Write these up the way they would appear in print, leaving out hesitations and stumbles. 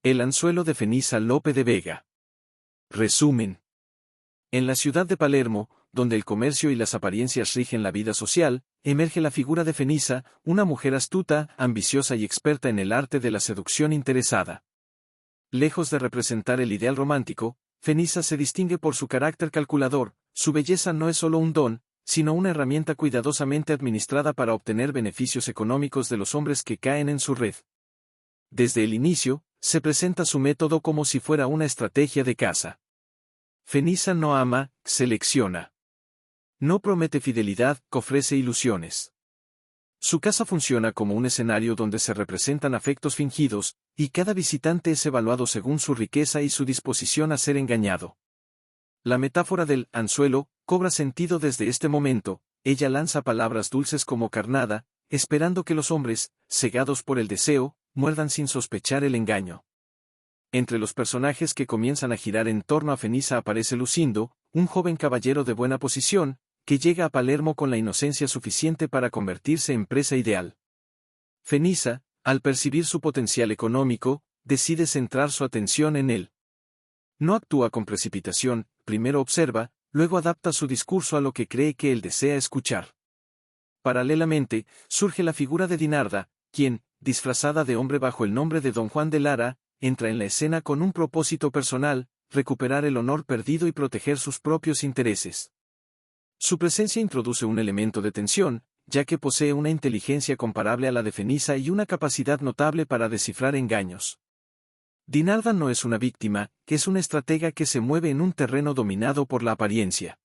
El anzuelo de Fenisa Lope de Vega. Resumen. En la ciudad de Palermo, donde el comercio y las apariencias rigen la vida social, emerge la figura de Fenisa, una mujer astuta, ambiciosa y experta en el arte de la seducción interesada. Lejos de representar el ideal romántico, Fenisa se distingue por su carácter calculador. Su belleza no es solo un don, sino una herramienta cuidadosamente administrada para obtener beneficios económicos de los hombres que caen en su red. Desde el inicio, se presenta su método como si fuera una estrategia de caza. Fenisa no ama, selecciona. No promete fidelidad, ofrece ilusiones. Su casa funciona como un escenario donde se representan afectos fingidos, y cada visitante es evaluado según su riqueza y su disposición a ser engañado. La metáfora del anzuelo cobra sentido desde este momento. Ella lanza palabras dulces como carnada, esperando que los hombres, cegados por el deseo, muerdan sin sospechar el engaño. Entre los personajes que comienzan a girar en torno a Fenisa aparece Lucindo, un joven caballero de buena posición, que llega a Palermo con la inocencia suficiente para convertirse en presa ideal. Fenisa, al percibir su potencial económico, decide centrar su atención en él. No actúa con precipitación, primero observa, luego adapta su discurso a lo que cree que él desea escuchar. Paralelamente, surge la figura de Dinarda, quien, disfrazada de hombre bajo el nombre de Don Juan de Lara, entra en la escena con un propósito personal: recuperar el honor perdido y proteger sus propios intereses. Su presencia introduce un elemento de tensión, ya que posee una inteligencia comparable a la de Fenisa y una capacidad notable para descifrar engaños. Dinarda no es una víctima, es una estratega que se mueve en un terreno dominado por la apariencia.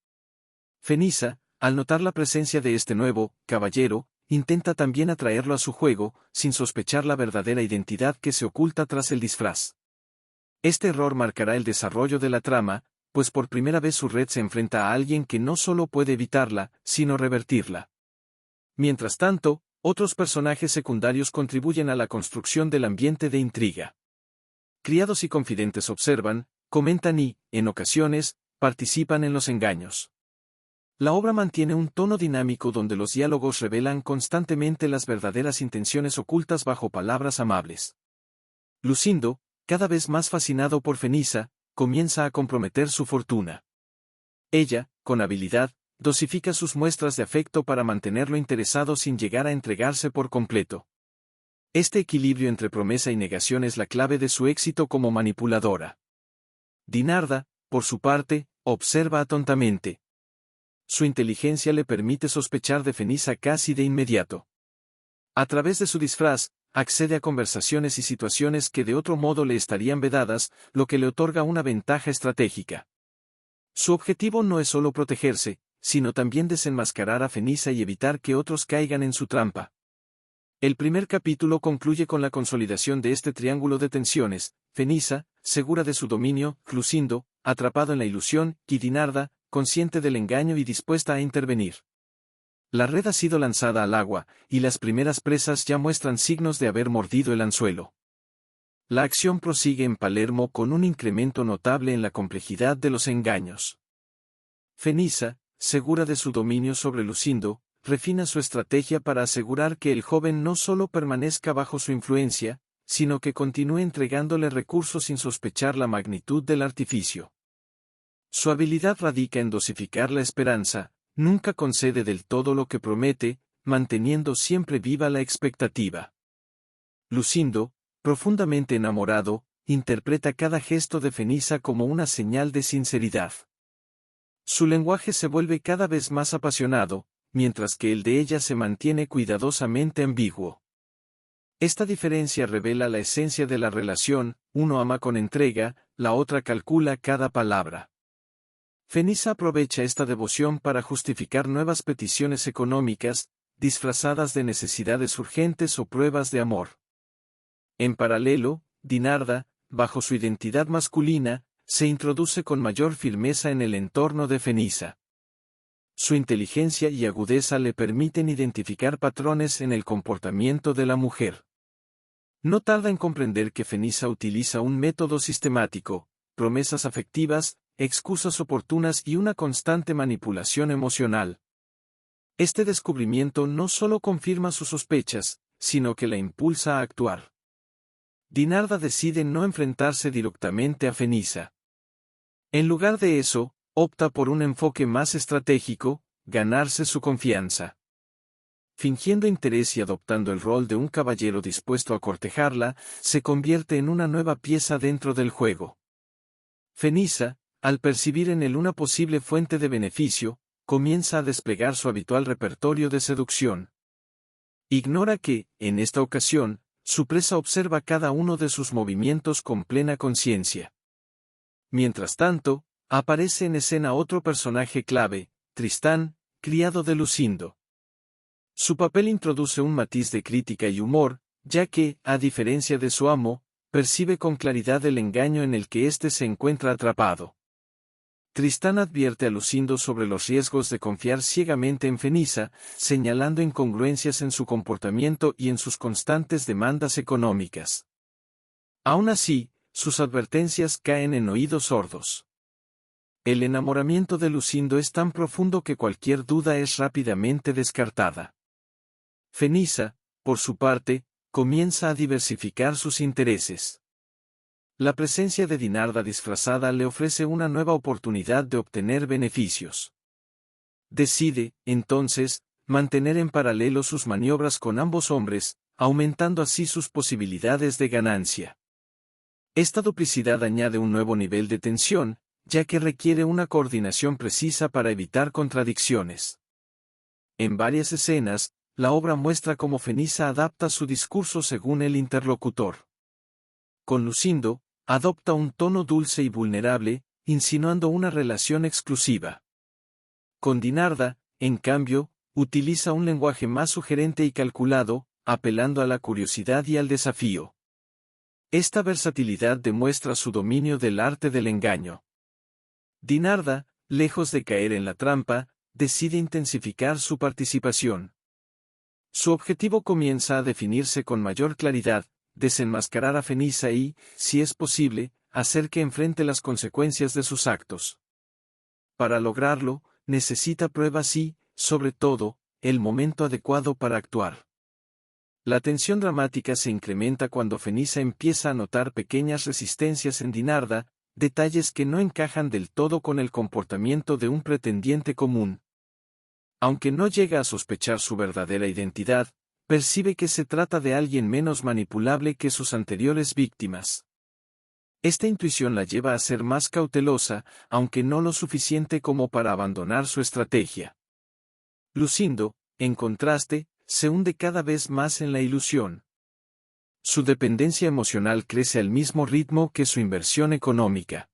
Fenisa, al notar la presencia de este nuevo caballero, intenta también atraerlo a su juego, sin sospechar la verdadera identidad que se oculta tras el disfraz. Este error marcará el desarrollo de la trama, pues por primera vez su red se enfrenta a alguien que no solo puede evitarla, sino revertirla. Mientras tanto, otros personajes secundarios contribuyen a la construcción del ambiente de intriga. Criados y confidentes observan, comentan y, en ocasiones, participan en los engaños. La obra mantiene un tono dinámico donde los diálogos revelan constantemente las verdaderas intenciones ocultas bajo palabras amables. Lucindo, cada vez más fascinado por Fenisa, comienza a comprometer su fortuna. Ella, con habilidad, dosifica sus muestras de afecto para mantenerlo interesado sin llegar a entregarse por completo. Este equilibrio entre promesa y negación es la clave de su éxito como manipuladora. Dinarda, por su parte, observa atentamente. Su inteligencia le permite sospechar de Fenisa casi de inmediato. A través de su disfraz, accede a conversaciones y situaciones que de otro modo le estarían vedadas, lo que le otorga una ventaja estratégica. Su objetivo no es solo protegerse, sino también desenmascarar a Fenisa y evitar que otros caigan en su trampa. El primer capítulo concluye con la consolidación de este triángulo de tensiones: Fenisa, segura de su dominio; Lucindo, atrapado en la ilusión; y Dinarda, consciente del engaño y dispuesta a intervenir. La red ha sido lanzada al agua, y las primeras presas ya muestran signos de haber mordido el anzuelo. La acción prosigue en Palermo con un incremento notable en la complejidad de los engaños. Fenisa, segura de su dominio sobre Lucindo, refina su estrategia para asegurar que el joven no solo permanezca bajo su influencia, sino que continúe entregándole recursos sin sospechar la magnitud del artificio. Su habilidad radica en dosificar la esperanza. Nunca concede del todo lo que promete, manteniendo siempre viva la expectativa. Lucindo, profundamente enamorado, interpreta cada gesto de Fenisa como una señal de sinceridad. Su lenguaje se vuelve cada vez más apasionado, mientras que el de ella se mantiene cuidadosamente ambiguo. Esta diferencia revela la esencia de la relación: uno ama con entrega, la otra calcula cada palabra. Fenisa aprovecha esta devoción para justificar nuevas peticiones económicas, disfrazadas de necesidades urgentes o pruebas de amor. En paralelo, Dinarda, bajo su identidad masculina, se introduce con mayor firmeza en el entorno de Fenisa. Su inteligencia y agudeza le permiten identificar patrones en el comportamiento de la mujer. No tarda en comprender que Fenisa utiliza un método sistemático: promesas afectivas, excusas oportunas y una constante manipulación emocional. Este descubrimiento no solo confirma sus sospechas, sino que la impulsa a actuar. Dinarda decide no enfrentarse directamente a Fenisa. En lugar de eso, opta por un enfoque más estratégico, ganarse su confianza. Fingiendo interés y adoptando el rol de un caballero dispuesto a cortejarla, se convierte en una nueva pieza dentro del juego. Fenisa, al percibir en él una posible fuente de beneficio, comienza a desplegar su habitual repertorio de seducción. Ignora que, en esta ocasión, su presa observa cada uno de sus movimientos con plena conciencia. Mientras tanto, aparece en escena otro personaje clave, Tristán, criado de Lucindo. Su papel introduce un matiz de crítica y humor, ya que, a diferencia de su amo, percibe con claridad el engaño en el que éste se encuentra atrapado. Tristán advierte a Lucindo sobre los riesgos de confiar ciegamente en Fenisa, señalando incongruencias en su comportamiento y en sus constantes demandas económicas. Aún así, sus advertencias caen en oídos sordos. El enamoramiento de Lucindo es tan profundo que cualquier duda es rápidamente descartada. Fenisa, por su parte, comienza a diversificar sus intereses. La presencia de Dinarda disfrazada le ofrece una nueva oportunidad de obtener beneficios. Decide, entonces, mantener en paralelo sus maniobras con ambos hombres, aumentando así sus posibilidades de ganancia. Esta duplicidad añade un nuevo nivel de tensión, ya que requiere una coordinación precisa para evitar contradicciones. En varias escenas, la obra muestra cómo Fenisa adapta su discurso según el interlocutor. Con Lucindo, adopta un tono dulce y vulnerable, insinuando una relación exclusiva. Con Dinarda, en cambio, utiliza un lenguaje más sugerente y calculado, apelando a la curiosidad y al desafío. Esta versatilidad demuestra su dominio del arte del engaño. Dinarda, lejos de caer en la trampa, decide intensificar su participación. Su objetivo comienza a definirse con mayor claridad: desenmascarar a Fenisa y, si es posible, hacer que enfrente las consecuencias de sus actos. Para lograrlo, necesita pruebas y, sobre todo, el momento adecuado para actuar. La tensión dramática se incrementa cuando Fenisa empieza a notar pequeñas resistencias en Dinarda, detalles que no encajan del todo con el comportamiento de un pretendiente común. Aunque no llega a sospechar su verdadera identidad, percibe que se trata de alguien menos manipulable que sus anteriores víctimas. Esta intuición la lleva a ser más cautelosa, aunque no lo suficiente como para abandonar su estrategia. Lucindo, en contraste, se hunde cada vez más en la ilusión. Su dependencia emocional crece al mismo ritmo que su inversión económica.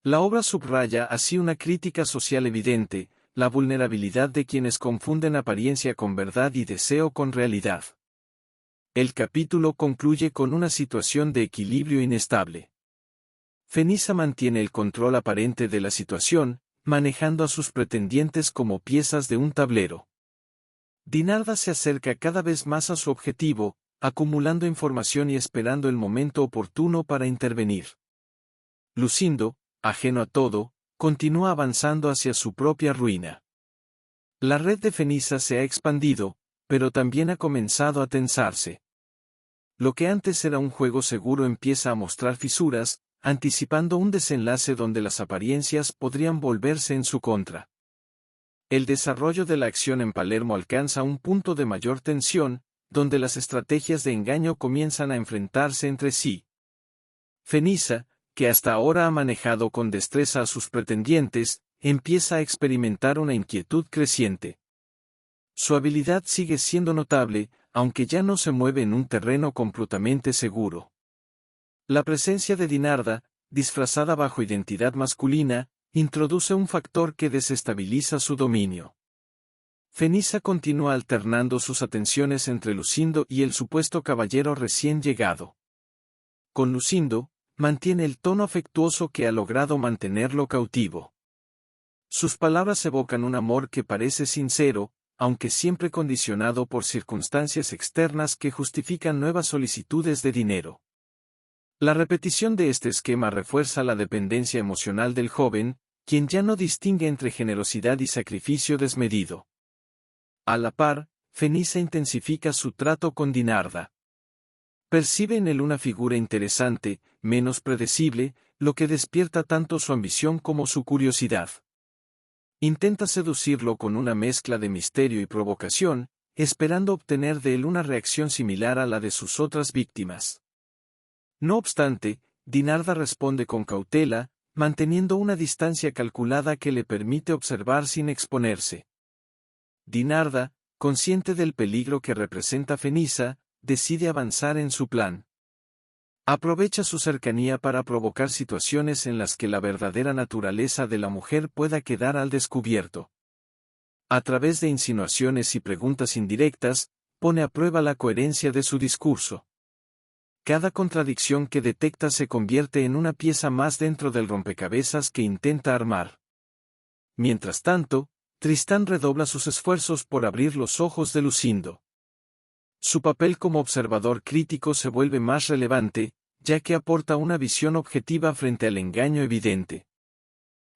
La obra subraya así una crítica social evidente: la vulnerabilidad de quienes confunden apariencia con verdad y deseo con realidad. El capítulo concluye con una situación de equilibrio inestable. Fenisa mantiene el control aparente de la situación, manejando a sus pretendientes como piezas de un tablero. Dinarda se acerca cada vez más a su objetivo, acumulando información y esperando el momento oportuno para intervenir. Lucindo, ajeno a todo, continúa avanzando hacia su propia ruina. La red de Fenisa se ha expandido, pero también ha comenzado a tensarse. Lo que antes era un juego seguro empieza a mostrar fisuras, anticipando un desenlace donde las apariencias podrían volverse en su contra. El desarrollo de la acción en Palermo alcanza un punto de mayor tensión, donde las estrategias de engaño comienzan a enfrentarse entre sí. Fenisa, que hasta ahora ha manejado con destreza a sus pretendientes, empieza a experimentar una inquietud creciente. Su habilidad sigue siendo notable, aunque ya no se mueve en un terreno completamente seguro. La presencia de Dinarda, disfrazada bajo identidad masculina, introduce un factor que desestabiliza su dominio. Fenisa continúa alternando sus atenciones entre Lucindo y el supuesto caballero recién llegado. Con Lucindo, mantiene el tono afectuoso que ha logrado mantenerlo cautivo. Sus palabras evocan un amor que parece sincero, aunque siempre condicionado por circunstancias externas que justifican nuevas solicitudes de dinero. La repetición de este esquema refuerza la dependencia emocional del joven, quien ya no distingue entre generosidad y sacrificio desmedido. A la par, Fenisa intensifica su trato con Dinarda. Percibe en él una figura interesante, menos predecible, lo que despierta tanto su ambición como su curiosidad. Intenta seducirlo con una mezcla de misterio y provocación, esperando obtener de él una reacción similar a la de sus otras víctimas. No obstante, Dinarda responde con cautela, manteniendo una distancia calculada que le permite observar sin exponerse. Dinarda, consciente del peligro que representa Fenisa, decide avanzar en su plan. Aprovecha su cercanía para provocar situaciones en las que la verdadera naturaleza de la mujer pueda quedar al descubierto. A través de insinuaciones y preguntas indirectas, pone a prueba la coherencia de su discurso. Cada contradicción que detecta se convierte en una pieza más dentro del rompecabezas que intenta armar. Mientras tanto, Tristán redobla sus esfuerzos por abrir los ojos de Lucindo. Su papel como observador crítico se vuelve más relevante, ya que aporta una visión objetiva frente al engaño evidente.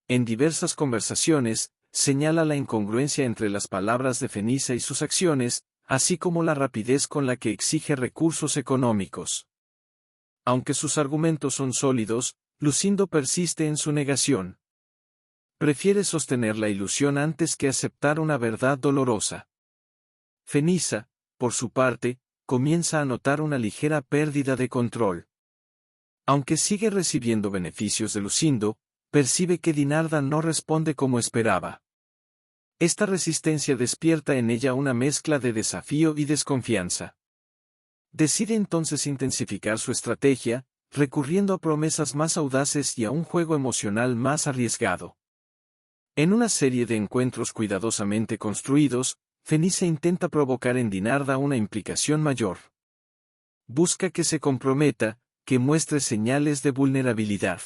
En diversas conversaciones, señala la incongruencia entre las palabras de Fenisa y sus acciones, así como la rapidez con la que exige recursos económicos. Aunque sus argumentos son sólidos, Lucindo persiste en su negación. Prefiere sostener la ilusión antes que aceptar una verdad dolorosa. Fenisa, por su parte, comienza a notar una ligera pérdida de control. Aunque sigue recibiendo beneficios de Lucindo, percibe que Dinarda no responde como esperaba. Esta resistencia despierta en ella una mezcla de desafío y desconfianza. Decide entonces intensificar su estrategia, recurriendo a promesas más audaces y a un juego emocional más arriesgado. En una serie de encuentros cuidadosamente construidos, Fenisa intenta provocar en Dinarda una implicación mayor. Busca que se comprometa, que muestre señales de vulnerabilidad.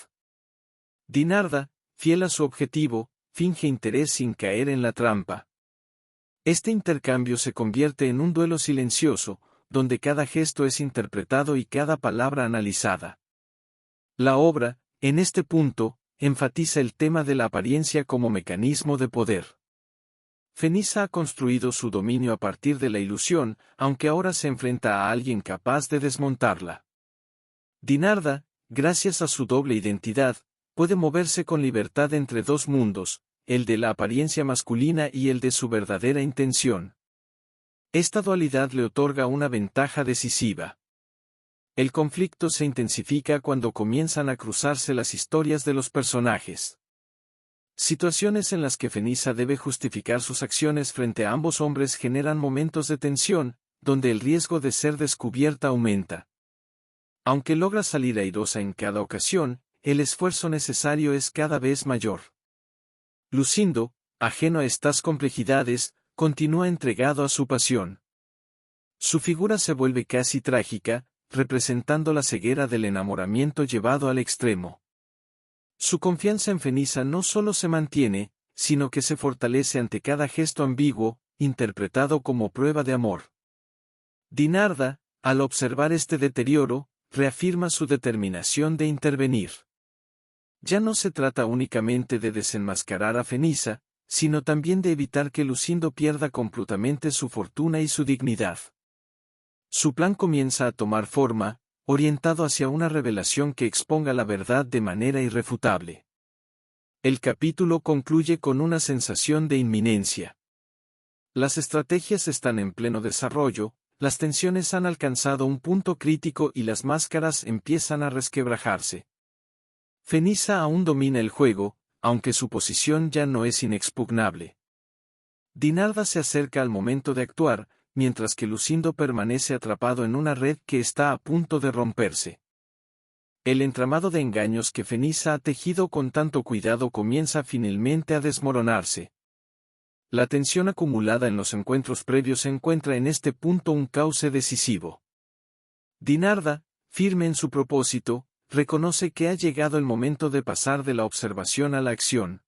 Dinarda, fiel a su objetivo, finge interés sin caer en la trampa. Este intercambio se convierte en un duelo silencioso, donde cada gesto es interpretado y cada palabra analizada. La obra, en este punto, enfatiza el tema de la apariencia como mecanismo de poder. Fenisa ha construido su dominio a partir de la ilusión, aunque ahora se enfrenta a alguien capaz de desmontarla. Dinarda, gracias a su doble identidad, puede moverse con libertad entre dos mundos, el de la apariencia masculina y el de su verdadera intención. Esta dualidad le otorga una ventaja decisiva. El conflicto se intensifica cuando comienzan a cruzarse las historias de los personajes. Situaciones en las que Fenisa debe justificar sus acciones frente a ambos hombres generan momentos de tensión, donde el riesgo de ser descubierta aumenta. Aunque logra salir airosa en cada ocasión, el esfuerzo necesario es cada vez mayor. Lucindo, ajeno a estas complejidades, continúa entregado a su pasión. Su figura se vuelve casi trágica, representando la ceguera del enamoramiento llevado al extremo. Su confianza en Fenisa no solo se mantiene, sino que se fortalece ante cada gesto ambiguo, interpretado como prueba de amor. Dinarda, al observar este deterioro, reafirma su determinación de intervenir. Ya no se trata únicamente de desenmascarar a Fenisa, sino también de evitar que Lucindo pierda completamente su fortuna y su dignidad. Su plan comienza a tomar forma, orientado hacia una revelación que exponga la verdad de manera irrefutable. El capítulo concluye con una sensación de inminencia. Las estrategias están en pleno desarrollo, las tensiones han alcanzado un punto crítico y las máscaras empiezan a resquebrajarse. Fenisa aún domina el juego, aunque su posición ya no es inexpugnable. Dinarda se acerca al momento de actuar, mientras que Lucindo permanece atrapado en una red que está a punto de romperse. El entramado de engaños que Fenisa ha tejido con tanto cuidado comienza finalmente a desmoronarse. La tensión acumulada en los encuentros previos encuentra en este punto un cauce decisivo. Dinarda, firme en su propósito, reconoce que ha llegado el momento de pasar de la observación a la acción.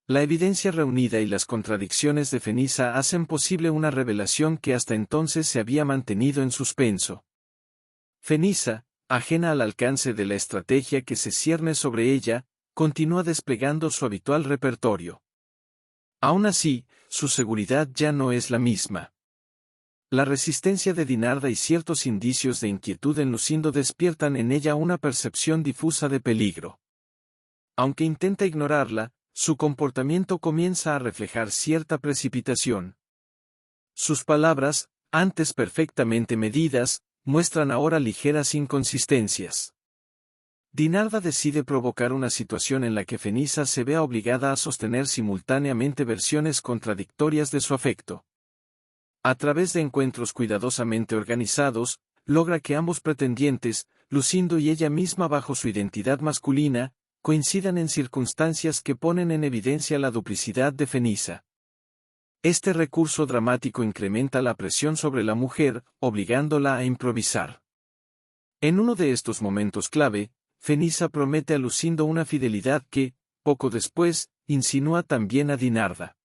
La evidencia reunida y las contradicciones de Fenisa hacen posible una revelación que hasta entonces se había mantenido en suspenso. Fenisa, ajena al alcance de la estrategia que se cierne sobre ella, continúa desplegando su habitual repertorio. Aún así, su seguridad ya no es la misma. La resistencia de Dinarda y ciertos indicios de inquietud en Lucindo despiertan en ella una percepción difusa de peligro. Aunque intenta ignorarla, su comportamiento comienza a reflejar cierta precipitación. Sus palabras, antes perfectamente medidas, muestran ahora ligeras inconsistencias. Dinarda decide provocar una situación en la que Fenisa se vea obligada a sostener simultáneamente versiones contradictorias de su afecto. A través de encuentros cuidadosamente organizados, logra que ambos pretendientes, Lucindo y ella misma bajo su identidad masculina, coincidan en circunstancias que ponen en evidencia la duplicidad de Fenisa. Este recurso dramático incrementa la presión sobre la mujer, obligándola a improvisar. En uno de estos momentos clave, Fenisa promete a Lucindo una fidelidad que, poco después, insinúa también a Dinarda.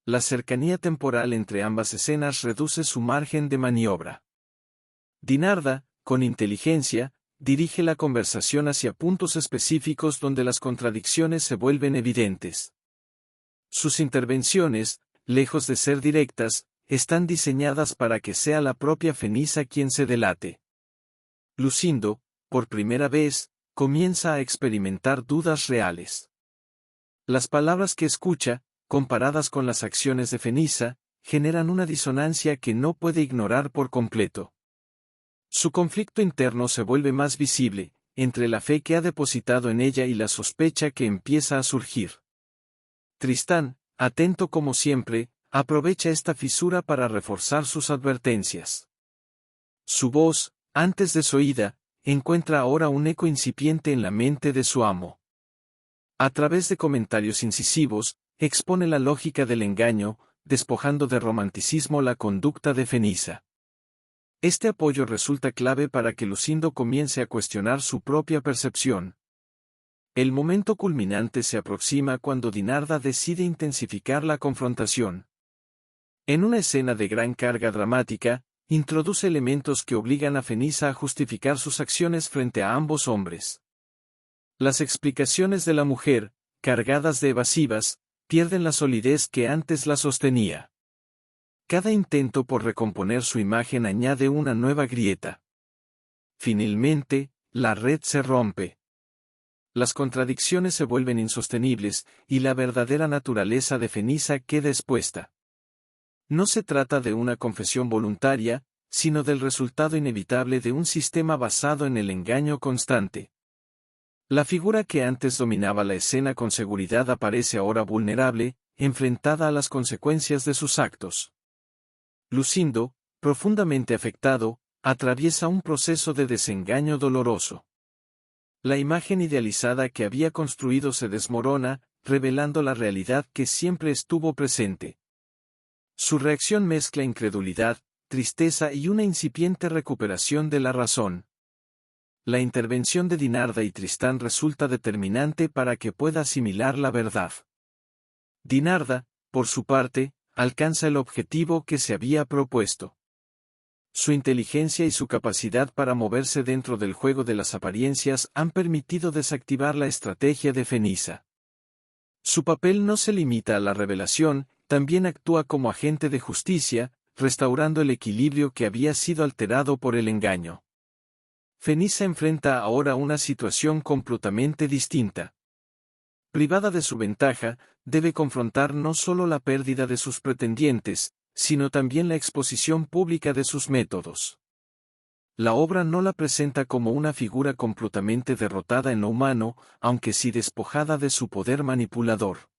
La cercanía temporal entre ambas escenas reduce su margen de maniobra. Dinarda, con inteligencia, dirige la conversación hacia puntos específicos donde las contradicciones se vuelven evidentes. Sus intervenciones, lejos de ser directas, están diseñadas para que sea la propia Fenisa quien se delate. Lucindo, por primera vez, comienza a experimentar dudas reales. Las palabras que escucha, comparadas con las acciones de Fenisa, generan una disonancia que no puede ignorar por completo. Su conflicto interno se vuelve más visible, entre la fe que ha depositado en ella y la sospecha que empieza a surgir. Tristán, atento como siempre, aprovecha esta fisura para reforzar sus advertencias. Su voz, antes desoída, encuentra ahora un eco incipiente en la mente de su amo. A través de comentarios incisivos, expone la lógica del engaño, despojando de romanticismo la conducta de Fenisa. Este apoyo resulta clave para que Lucindo comience a cuestionar su propia percepción. El momento culminante se aproxima cuando Dinarda decide intensificar la confrontación. En una escena de gran carga dramática, introduce elementos que obligan a Fenisa a justificar sus acciones frente a ambos hombres. Las explicaciones de la mujer, cargadas de evasivas, pierden la solidez que antes la sostenía. Cada intento por recomponer su imagen añade una nueva grieta. Finalmente, la red se rompe. Las contradicciones se vuelven insostenibles, y la verdadera naturaleza de Fenisa queda expuesta. No se trata de una confesión voluntaria, sino del resultado inevitable de un sistema basado en el engaño constante. La figura que antes dominaba la escena con seguridad aparece ahora vulnerable, enfrentada a las consecuencias de sus actos. Lucindo, profundamente afectado, atraviesa un proceso de desengaño doloroso. La imagen idealizada que había construido se desmorona, revelando la realidad que siempre estuvo presente. Su reacción mezcla incredulidad, tristeza y una incipiente recuperación de la razón. La intervención de Dinarda y Tristán resulta determinante para que pueda asimilar la verdad. Dinarda, por su parte, alcanza el objetivo que se había propuesto. Su inteligencia y su capacidad para moverse dentro del juego de las apariencias han permitido desactivar la estrategia de Fenisa. Su papel no se limita a la revelación, también actúa como agente de justicia, restaurando el equilibrio que había sido alterado por el engaño. Fenisa enfrenta ahora una situación completamente distinta. Privada de su ventaja, debe confrontar no solo la pérdida de sus pretendientes, sino también la exposición pública de sus métodos. La obra no la presenta como una figura completamente derrotada en lo humano, aunque sí despojada de su poder manipulador.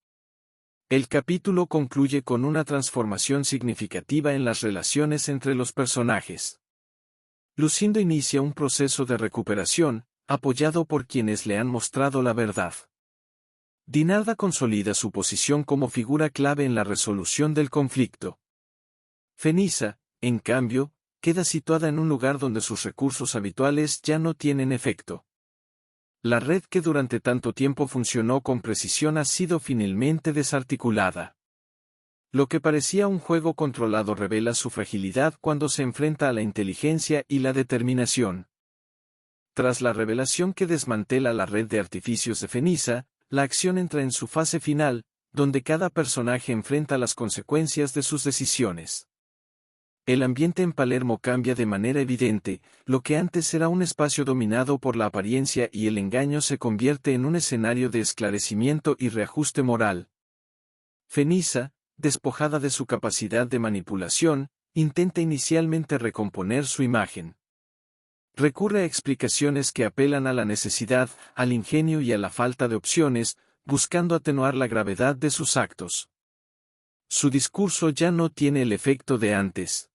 El capítulo concluye con una transformación significativa en las relaciones entre los personajes. Lucindo inicia un proceso de recuperación, apoyado por quienes le han mostrado la verdad. Dinarda consolida su posición como figura clave en la resolución del conflicto. Fenisa, en cambio, queda situada en un lugar donde sus recursos habituales ya no tienen efecto. La red que durante tanto tiempo funcionó con precisión ha sido finalmente desarticulada. Lo que parecía un juego controlado revela su fragilidad cuando se enfrenta a la inteligencia y la determinación. Tras la revelación que desmantela la red de artificios de Fenisa, la acción entra en su fase final, donde cada personaje enfrenta las consecuencias de sus decisiones. El ambiente en Palermo cambia de manera evidente, lo que antes era un espacio dominado por la apariencia y el engaño se convierte en un escenario de esclarecimiento y reajuste moral. Fenisa, despojada de su capacidad de manipulación, intenta inicialmente recomponer su imagen. Recurre a explicaciones que apelan a la necesidad, al ingenio y a la falta de opciones, buscando atenuar la gravedad de sus actos. Su discurso ya no tiene el efecto de antes.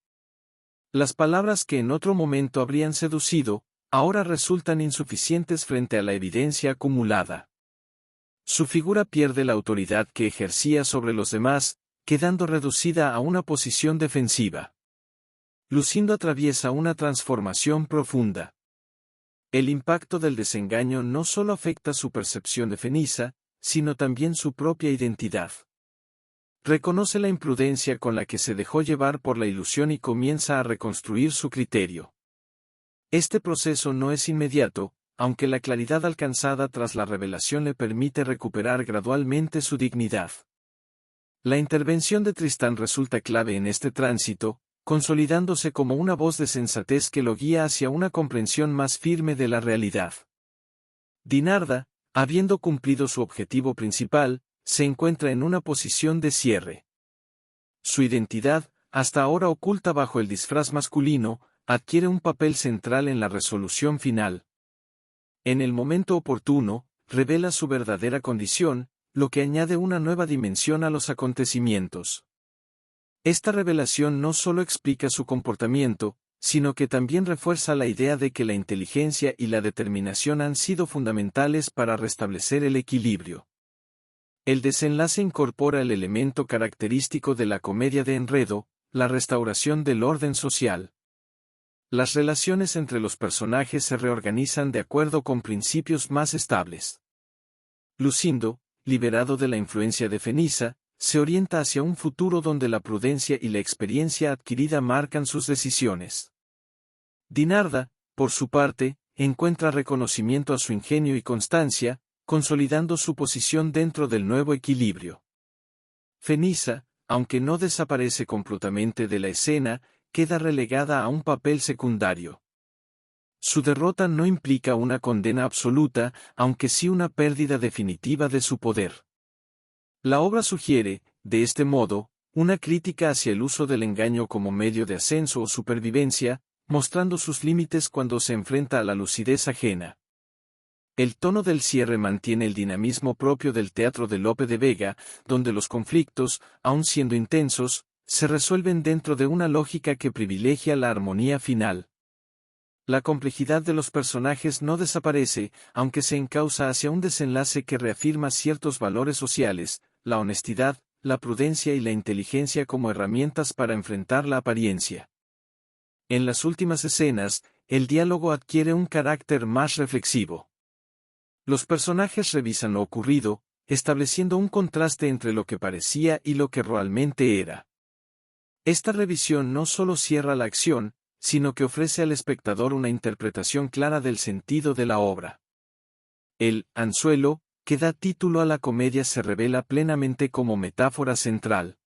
Las palabras que en otro momento habrían seducido, ahora resultan insuficientes frente a la evidencia acumulada. Su figura pierde la autoridad que ejercía sobre los demás, quedando reducida a una posición defensiva. Lucindo atraviesa una transformación profunda. El impacto del desengaño no solo afecta su percepción de Fenisa, sino también su propia identidad. Reconoce la imprudencia con la que se dejó llevar por la ilusión y comienza a reconstruir su criterio. Este proceso no es inmediato, aunque la claridad alcanzada tras la revelación le permite recuperar gradualmente su dignidad. La intervención de Tristán resulta clave en este tránsito, consolidándose como una voz de sensatez que lo guía hacia una comprensión más firme de la realidad. Dinarda, habiendo cumplido su objetivo principal, se encuentra en una posición de cierre. Su identidad, hasta ahora oculta bajo el disfraz masculino, adquiere un papel central en la resolución final. En el momento oportuno, revela su verdadera condición, lo que añade una nueva dimensión a los acontecimientos. Esta revelación no solo explica su comportamiento, sino que también refuerza la idea de que la inteligencia y la determinación han sido fundamentales para restablecer el equilibrio. El desenlace incorpora el elemento característico de la comedia de enredo, la restauración del orden social. Las relaciones entre los personajes se reorganizan de acuerdo con principios más estables. Lucindo, liberado de la influencia de Fenisa, se orienta hacia un futuro donde la prudencia y la experiencia adquirida marcan sus decisiones. Dinarda, por su parte, encuentra reconocimiento a su ingenio y constancia, consolidando su posición dentro del nuevo equilibrio. Fenisa, aunque no desaparece completamente de la escena, queda relegada a un papel secundario. Su derrota no implica una condena absoluta, aunque sí una pérdida definitiva de su poder. La obra sugiere, de este modo, una crítica hacia el uso del engaño como medio de ascenso o supervivencia, mostrando sus límites cuando se enfrenta a la lucidez ajena. El tono del cierre mantiene el dinamismo propio del teatro de Lope de Vega, donde los conflictos, aun siendo intensos, se resuelven dentro de una lógica que privilegia la armonía final. La complejidad de los personajes no desaparece, aunque se encausa hacia un desenlace que reafirma ciertos valores sociales, la honestidad, la prudencia y la inteligencia como herramientas para enfrentar la apariencia. En las últimas escenas, el diálogo adquiere un carácter más reflexivo. Los personajes revisan lo ocurrido, estableciendo un contraste entre lo que parecía y lo que realmente era. Esta revisión no solo cierra la acción, sino que ofrece al espectador una interpretación clara del sentido de la obra. El anzuelo, que da título a la comedia, se revela plenamente como metáfora central.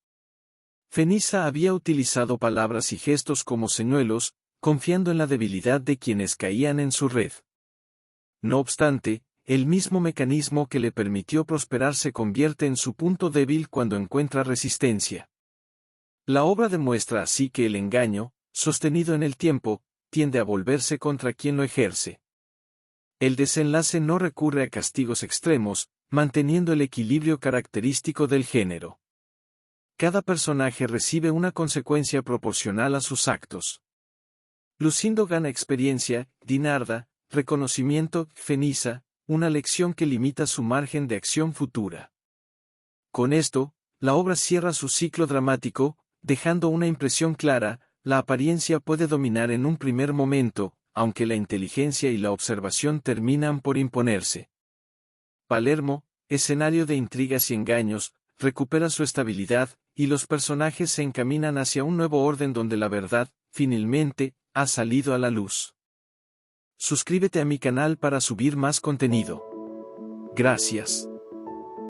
Fenisa había utilizado palabras y gestos como señuelos, confiando en la debilidad de quienes caían en su red. No obstante, el mismo mecanismo que le permitió prosperar se convierte en su punto débil cuando encuentra resistencia. La obra demuestra así que el engaño, sostenido en el tiempo, tiende a volverse contra quien lo ejerce. El desenlace no recurre a castigos extremos, manteniendo el equilibrio característico del género. Cada personaje recibe una consecuencia proporcional a sus actos. Lucindo gana experiencia, Dinarda, reconocimiento, Fenisa, una lección que limita su margen de acción futura. Con esto, la obra cierra su ciclo dramático, dejando una impresión clara: la apariencia puede dominar en un primer momento, aunque la inteligencia y la observación terminan por imponerse. Palermo, escenario de intrigas y engaños, recupera su estabilidad, y los personajes se encaminan hacia un nuevo orden donde la verdad, finalmente, ha salido a la luz. Suscríbete a mi canal para subir más contenido. Gracias.